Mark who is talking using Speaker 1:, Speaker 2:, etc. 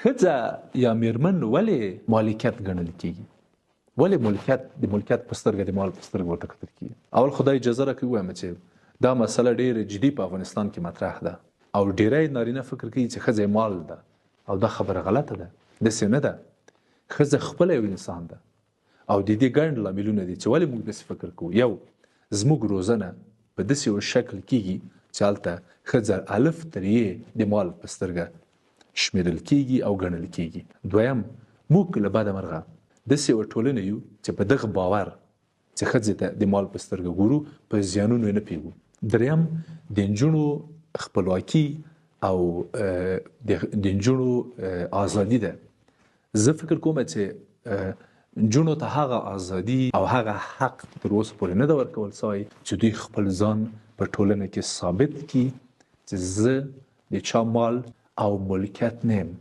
Speaker 1: ښځه یا میرمن ولې مالکیت ګڼل کیږي؟ ولې د ملکیت په سترګه د مال په سترګه ورته کتل کیږي؟ اول خدای اجازه راکړي ووایم چې دا مسله ډېره جدي په افغانستان کې مطرح ده او ډېری نارینه فکر کوي چې ښځه مال ده او دا خبره غلطه ده. داسې نه ده. ښځه خپله یو انسان ده او د دې ګڼ لاملونه دي چې ولې موږ داسې فکر کوو. یو، زموږ روزنه په داسې یو شکل کیږي چې هلته ښځه الف تر یې د مال په سترګه شمیرل کیږي او ګڼل کیږي. دویم، موږ له بده مرغه داسې یوه ټولنه یو چې په دغه باور چې ښځې ته د مال په سترګه ګورو په زیانونو یې نه پوهیږو. دریم، د نجونو خپلواکي او د نجونو ازادي ده. زه فکر کوم چې نجونو ته هغه ازادي او هغه حق تر اوسه پورې نه ده ورکول سوی چې دوی خپل ځان په ټولنه کې ثابت کړي چې زه د چا مال او ملکیت نه یم.